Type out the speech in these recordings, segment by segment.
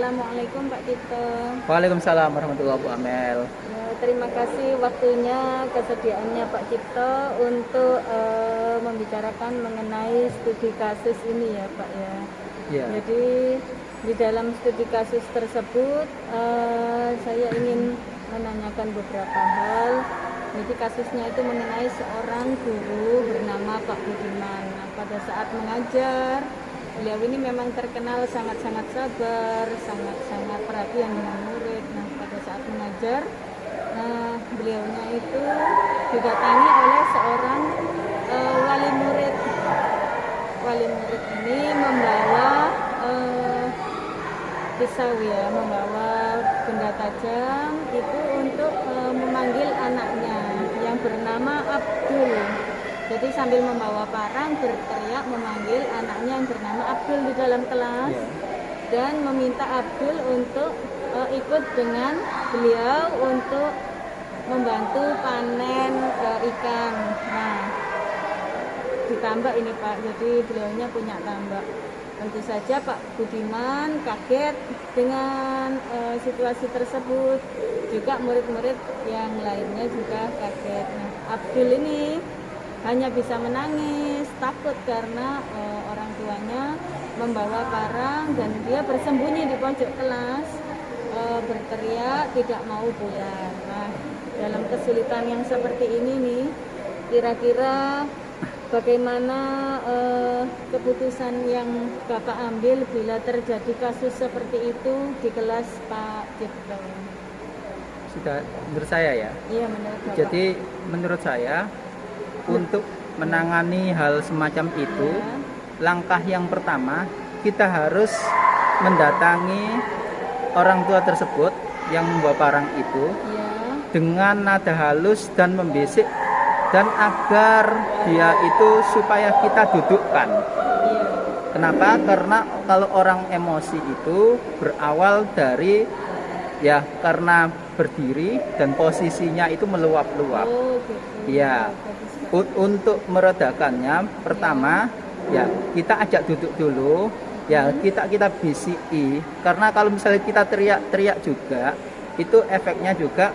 Assalamualaikum Pak Cipto. Waalaikumsalam warahmatullahi wabarakatuh, Amel. Terima kasih waktunya, kesediaannya Pak Cipto untuk membicarakan mengenai studi kasus ini ya Pak ya. Ya. Jadi di dalam studi kasus tersebut saya ingin menanyakan beberapa hal. Jadi kasusnya itu mengenai seorang guru bernama Pak Budiman. Nah, pada saat mengajar, beliau ini memang terkenal sangat-sangat sabar, sangat-sangat perhatian dengan murid. Nah, pada saat mengajar, beliaunya itu didatangi oleh seorang wali murid. Wali murid ini membawa pisau ya, membawa benda tajam itu untuk memanggil anaknya yang bernama Abdul. Jadi sambil membawa parang berteriak memanggil anaknya yang bernama Abdul di dalam kelas dan meminta Abdul untuk ikut dengan beliau untuk membantu panen ikan. Nah, ditambak ini Pak, jadi beliaunya punya tambak. Tentu saja Pak Budiman kaget dengan situasi tersebut. Juga murid-murid yang lainnya juga kaget. Nah, Abdul ini hanya bisa menangis, takut karena orang tuanya membawa parang dan dia bersembunyi di pojok kelas, berteriak tidak mau pulang. Nah, dalam kesulitan yang seperti ini nih, kira-kira bagaimana keputusan yang Bapak ambil bila terjadi kasus seperti itu di kelas Pak Cipto? Sudah menurut saya ya. Iya, menurut Bapak. Jadi menurut saya untuk menangani hal semacam itu, langkah yang pertama kita harus mendatangi orang tua tersebut yang membawa parang itu dengan nada halus dan membisik, dan agar dia itu supaya kita dudukkan. Kenapa? Karena kalau orang emosi itu berawal dari karena berdiri dan posisinya itu meluap-luap. Ya, untuk meredakannya pertama kita ajak duduk dulu, kita bisiki, karena kalau misalnya kita teriak-teriak juga itu efeknya juga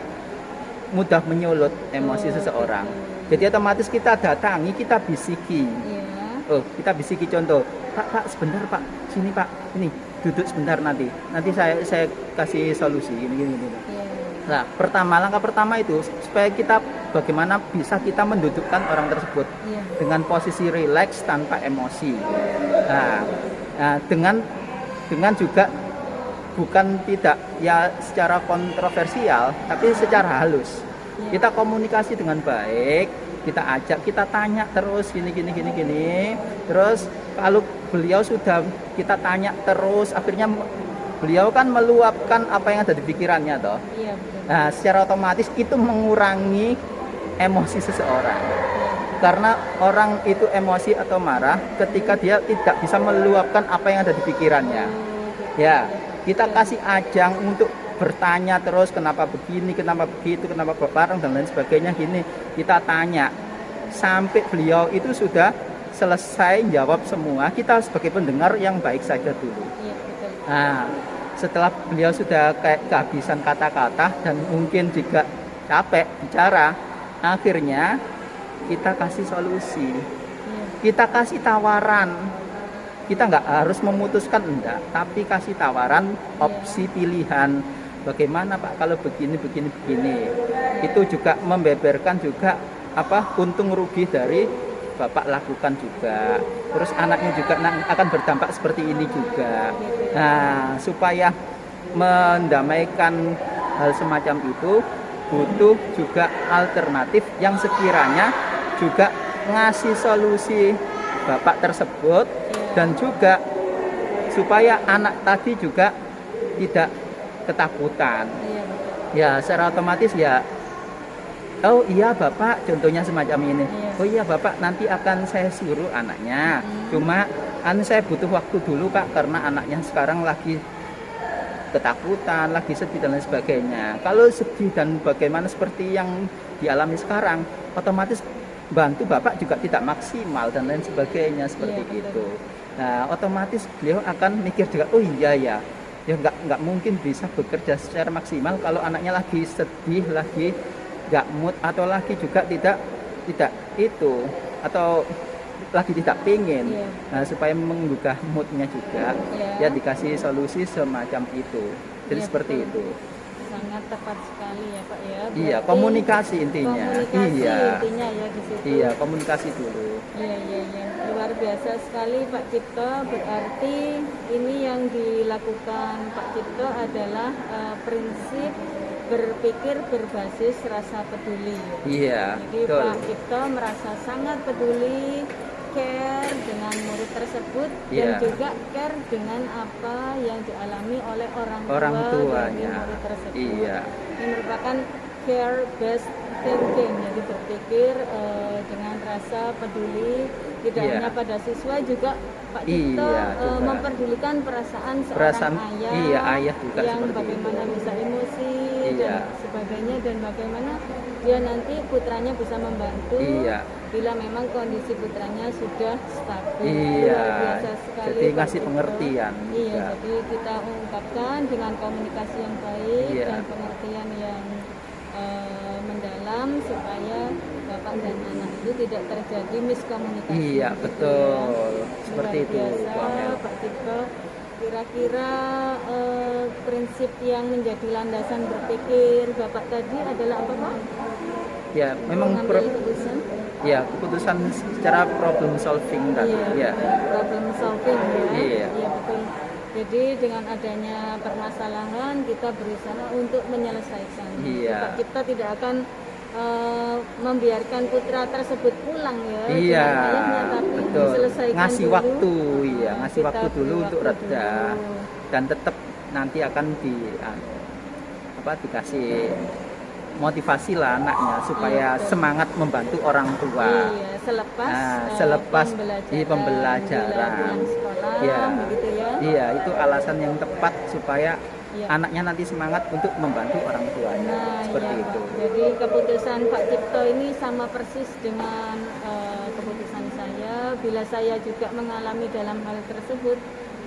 mudah menyulut emosi seseorang. Jadi otomatis kita datangi, kita bisiki. Kita bisiki, contoh, Pak sebentar Pak, sini Pak, ini duduk sebentar, nanti saya kasih solusi gini. Nah, langkah pertama itu supaya kita bagaimana bisa kita mendudukkan orang tersebut dengan posisi rileks tanpa emosi. Nah, dengan juga bukan tidak secara kontroversial, tapi secara halus. Kita komunikasi dengan baik, kita ajak, kita tanya terus gini. Terus kalau beliau sudah kita tanya terus, akhirnya beliau kan meluapkan apa yang ada di pikirannya toh. Nah, secara otomatis itu mengurangi emosi seseorang. Karena orang itu emosi atau marah ketika dia tidak bisa meluapkan apa yang ada di pikirannya. Ya, kita kasih ajang untuk bertanya terus, kenapa begini, kenapa begitu, kenapa berparang dan lain sebagainya gini. Kita tanya sampai beliau itu sudah selesai jawab semua. Kita sebagai pendengar yang baik saja dulu. Nah, setelah beliau sudah kayak kehabisan kata-kata dan mungkin juga capek bicara, akhirnya kita kasih solusi, kita kasih tawaran. Kita nggak harus memutuskan, enggak, tapi kasih tawaran, opsi pilihan. Bagaimana Pak kalau begini. Itu juga membeberkan juga untung rugi dari Bapak lakukan juga. Terus anaknya juga akan berdampak seperti ini juga. Nah, supaya mendamaikan hal semacam itu butuh juga alternatif yang sekiranya juga ngasih solusi Bapak tersebut, dan juga supaya anak tadi juga tidak ketakutan. Ya, secara otomatis oh iya Bapak, contohnya semacam ini. Oh iya Bapak, nanti akan saya suruh anaknya. Cuma saya butuh waktu dulu Pak, karena anaknya sekarang lagi ketakutan, lagi sedih dan lain sebagainya. Kalau sedih dan bagaimana seperti yang dialami sekarang, otomatis bantu Bapak juga tidak maksimal dan lain sebagainya seperti itu. Nah, otomatis beliau akan mikir juga, oh iya ya, ya nggak mungkin bisa bekerja secara maksimal kalau anaknya lagi sedih, lagi nggak mood, atau lagi juga tidak itu, atau lagi tidak pingin. Iya. Nah, supaya menggugah moodnya juga, Iya. ya dikasih solusi semacam itu. Jadi Iya, seperti betul. itu. Sangat tepat sekali ya Pak ya. Iya, Berarti komunikasi intinya. Komunikasi Iya. intinya ya di situ. Iya, komunikasi dulu. Iya, iya, iya. Luar biasa sekali Pak Cipto. Berarti ini yang dilakukan Pak Cipto adalah prinsip berpikir berbasis rasa peduli. Iya, Jadi betul. Pak Cipto merasa sangat peduli, care dengan murid tersebut, dan Iya. juga care dengan apa yang dialami oleh orang tua dari Tuanya. murid tersebut. Iya. Ini merupakan care based thinking, jadi berpikir dengan rasa peduli tidak Iya. hanya pada siswa, juga Pak Cipto Iya, juga. memperdulikan perasaan Perasaan, seorang ayah, iya, ayah juga yang seperti bagaimana itu. bisa emosi Iya. dan sebagainya, dan bagaimana dia nanti putranya bisa membantu Iya. bila memang kondisi putranya sudah stabil. Iya. Luar biasa sekali, Jadi Pak ngasih Cipto. pengertian Iya, juga. jadi kita ungkapkan dengan komunikasi yang baik Iya. dan pengertian yang mendalam, supaya bapak dan anak itu tidak terjadi miskomunikasi. Iya, Gitu betul. ya. Seperti Luar itu, biasa, Bu Amel. Pak Cipto. Kira-kira prinsip yang menjadi landasan berpikir bapak tadi adalah apa Pak? Ya, memang Mengambil keputusan. ya keputusan secara problem solving tadi. Iya, Ya. problem solving ya. Iya. Iya, betul. Jadi dengan adanya permasalahan kita berusaha untuk menyelesaikan. Iya. Pak Cipto tidak akan membiarkan putra tersebut pulang ya Iya, dengan ayahnya, tapi betul. diselesaikan Ngasih dulu. waktu, iya, ngasih Kita waktu beri dulu untuk waktu reda, dulu. dan tetap nanti akan dikasih motivasi lah anaknya supaya Iya, betul. semangat membantu orang tua. Iya, selepas Selepas pembelajaran, pembelajaran. bila pulang sekolah, Iya. begitu ya. Iya, itu alasan yang tepat supaya Iya. anaknya nanti semangat untuk membantu orang tuanya. Nah, Seperti iya, itu. Pak. Jadi keputusan Pak Cipto ini sama persis dengan keputusan saya. Bila saya juga mengalami dalam hal tersebut,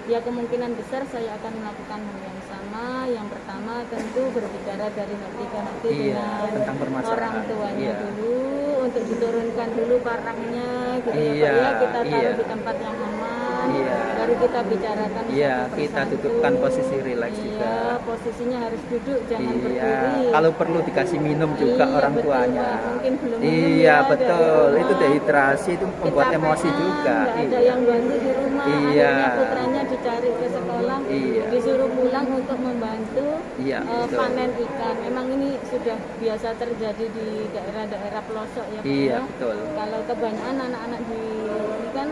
ya kemungkinan besar saya akan melakukan hal yang sama. Yang pertama tentu berbicara dari hati ke hati Iya, dengan tentang permasalahan. orang tuanya Iya. dulu, untuk diturunkan dulu parangnya, gitu ya Iya, Pak ya. Kita taruh iya. di tempat yang aman, Iya. baru kita bicarakan Iya, satu kita persatu. dudukkan posisi rileks Iya, juga. posisinya harus duduk, jangan Iya, berdiri. kalau perlu dikasih minum juga Iya, orang betul, tuanya. Pak. Mungkin belum minum Iya, ya, betul. dari Itu rumah. dehidrasi, itu membuat Kecapean, emosi juga. nggak ada Iya. yang bantu di rumah, Iya. akhirnya putranya dicari ke sekolah, Iya. disuruh pulang untuk membantu Iya, betul. panen ikan. Memang ini sudah biasa terjadi di daerah-daerah pelosok ya Pak Iya, ya. betul. Kalau kebanyakan anak-anak di ini kan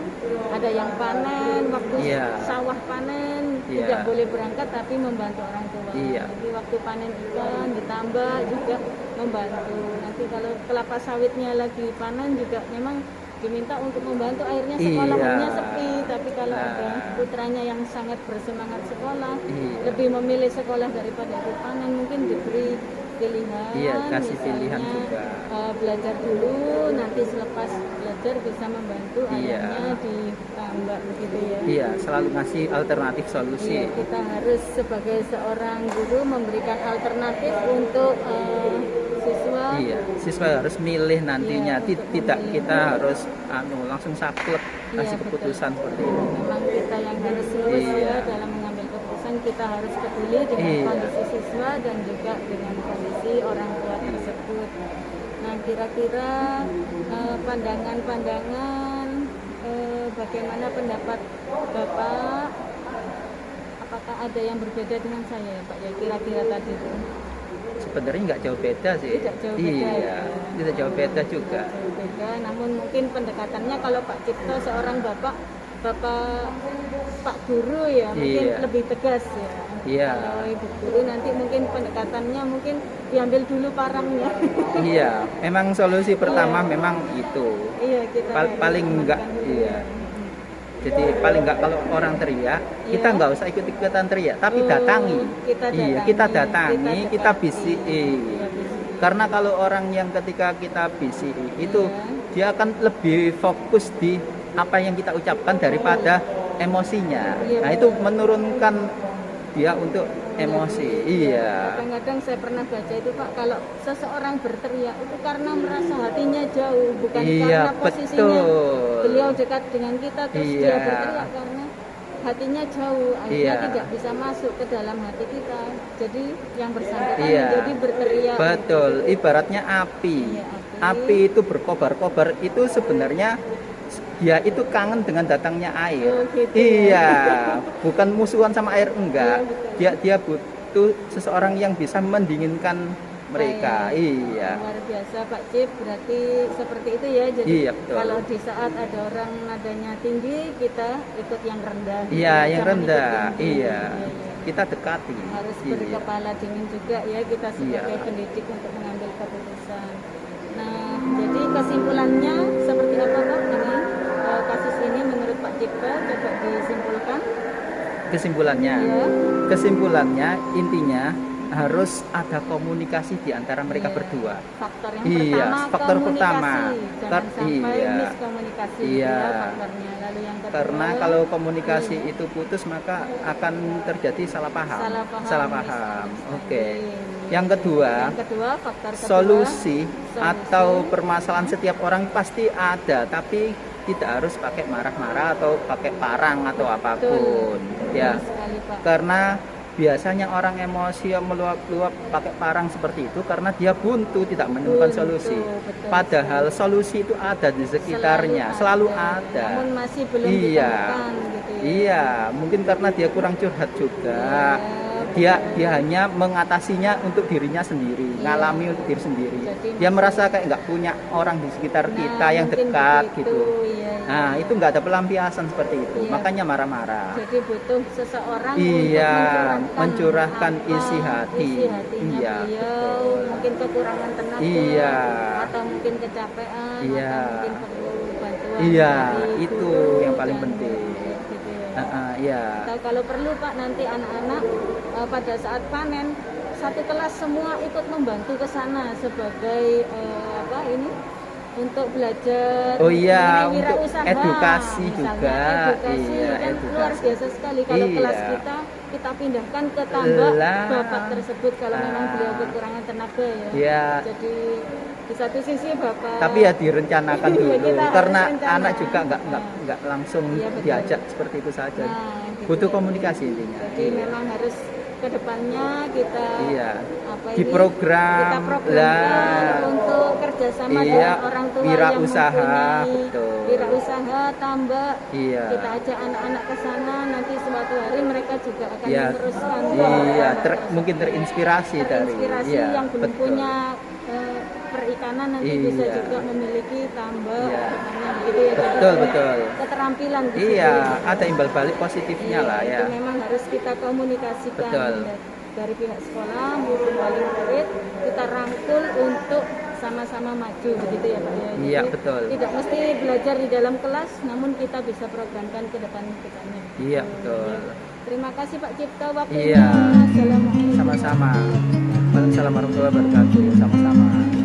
ada yang panen, waktu Iya. sawah panen Iya. tidak boleh berangkat tapi membantu orang tua. Iya. Jadi waktu panen ikan ditambah juga membantu. Nanti kalau kelapa sawitnya lagi panen juga memang diminta untuk membantu, akhirnya sekolahnya Iya. sepi. Tapi kalau Nah. ada putranya yang sangat bersemangat sekolah, Iya. lebih memilih sekolah daripada ikut panen, mungkin diberi pilihan. Iya, kasih misalnya, pilihan juga. belajar dulu, nanti selepas belajar bisa membantu Iya. ayahnya ditambah begitu ya. Iya, selalu ngasih alternatif solusi. Iya, kita harus sebagai seorang guru memberikan alternatif untuk siswa. Iya, siswa harus milih nantinya. Iya, untuk Tidak memilih. kita harus langsung saklek kasih Iya, keputusan betul. seperti itu. Memang kita yang harus lurus Iya. ya dalam mengambil keputusan. Kita harus peduli dengan Iya. kondisi siswa dan juga dengan kondisi orang tua tersebut. Nah, kira-kira pandangan-pandangan, bagaimana pendapat Bapak? Apakah ada yang berbeda dengan saya ya Pak ya, kira-kira tadi itu? Sebenarnya nggak jauh beda sih. Tidak jauh beda, Iya, ya. tidak jauh beda juga. Jauh beda, namun mungkin pendekatannya kalau Pak Cipto seorang bapak Pak Guru ya, mungkin Iya. lebih tegas ya. Iya. Kalau Ibu Guru nanti mungkin pendekatannya mungkin diambil dulu parangnya. Iya, memang solusi pertama memang itu. Iya, kita harus Paling enggak, amankan dulu. iya. Jadi paling enggak kalau orang teriak, kita Iya. nggak usah ikut-ikutan teriak, tapi Oh, datangi. kita Iya, datangi, kita datangi, kita dekati. bisiki. Iya, bisiki. Karena kalau orang yang ketika kita bisiki itu Iya. dia akan lebih fokus di apa yang kita ucapkan daripada emosinya. Iya, Nah, itu menurunkan dia untuk emosi. Iya. Kadang-kadang saya pernah baca itu Pak, kalau seseorang berteriak itu karena merasa hatinya jauh, bukan Iya, karena posisinya betul. beliau dekat dengan kita terus Iya. dia berteriak karena hatinya jauh, akhirnya Iya. tidak bisa masuk ke dalam hati kita. Jadi yang bersangkutan Iya. menjadi berteriak. Betul, ibaratnya api. Iya, Api itu berkobar-kobar itu sebenarnya dia itu kangen dengan datangnya air. Oh, gitu Iya, ya. bukan musuhan sama air enggak. Iya, betul. Dia butuh seseorang yang bisa mendinginkan mereka. Baik. Iya. Luar biasa Pak Cip, berarti seperti itu ya. Jadi Iya, betul. kalau di saat ada orang nadanya tinggi, kita ikut yang rendah. Iya, yang Jangan rendah. ikut tinggi. Iya. Iya. Kita dekati. Harus Iya. berkepala dingin juga ya kita sebagai Iya. pendidik untuk mengambil keputusan. Nah, jadi kesimpulannya seperti apa Pak ini kasus ini menurut Pak Cipta, coba disimpulkan. Kesimpulannya. Ya. Kesimpulannya intinya harus ada komunikasi di antara mereka Iya. berdua. Faktor yang Iya, pertama faktor komunikasi. pertama. Jangan sampai Iya. miskomunikasi Iya. ya faktornya. Lalu yang kedua, Karena kalau komunikasi iya, itu putus maka akan terjadi salah paham. salah paham, Oke. misunderstanding. Yang kedua, faktor kedua, solusi atau permasalahan setiap orang pasti ada, tapi tidak harus pakai marah-marah atau pakai parang atau apapun. Ya. Betul sekali, Pak. Karena biasanya orang emosi yang meluap-luap pakai parang seperti itu karena dia buntu tidak menemukan Buntu, solusi. betul Padahal solusi itu ada di sekitarnya, selalu ada. Namun masih belum Iya. ditemukan gitu ya. Iya, mungkin karena dia kurang curhat juga. Iya, Dia hanya mengatasinya untuk dirinya sendiri, Iya. ngalami untuk diri sendiri. Jadi Dia merasa kayak nggak punya orang di sekitar Nah, kita yang mungkin dekat begitu, gitu. iya, iya. Nah, itu nggak ada pelampiasan seperti itu, Iya. makanya marah-marah. Jadi butuh seseorang Iya, untuk mencurahkan apa, isi hati. isi hatinya Iya, beliau, betul. mungkin kekurangan tenaga, Iya. atau mungkin kecapean, Iya. atau mungkin perlu bantuan. Iya, dari itu guru yang paling dan penting. murid gitu ya. Iya. Atau kalau perlu Pak nanti anak-anak pada saat panen satu kelas semua ikut membantu ke sana sebagai apa ini untuk belajar Oh iya, mengenai untuk wirausaha, edukasi misalnya juga. edukasi Iya, kan edukasi. luar biasa sekali kalau Iya. kelas kita pindahkan ke tambak Lah. bapak tersebut kalau memang Ah. beliau kekurangan tenaga ya. Iya. Jadi di satu sisi bapak Tapi ya direncanakan Iya, dulu kita harus karena rencana. anak juga nggak langsung Iya, betul. diajak seperti itu saja. Nah, gitu Butuh ya. komunikasi intinya. Jadi memang harus kedepannya kita Iya. apa ini, Diprogram kita programkan lah. untuk kerjasama Iya, dengan orang tua wirausaha, yang mempunyai betul. wirausaha tambak. Iya. Kita ajak anak-anak ke sana, nanti suatu hari mereka juga akan Iya. meneruskan. Iya, tersebut. mungkin terinspirasi dari. Terinspirasi Iya, yang belum betul. punya perikanan nanti bisa Iya. juga memiliki tambak, Iya. pertanian, gitu ya. Jadi Betul, punya betul. keterampilan di situ. Iya, ada imbal balik positifnya Iya, lah ya. itu memang harus kita komunikasikan Betul. dari pihak sekolah maupun wali murid, kita rangkul untuk sama-sama maju begitu ya Pak ya. Jadi Iya, betul. tidak mesti belajar di dalam kelas, namun kita bisa programkan ke depannya. Iya, betul. Terima kasih Pak Cipta waktunya. Iya. Assalamualaikum. Sama-sama. Waalaikumsalam warahmatullahi wabarakatuh. Sama-sama.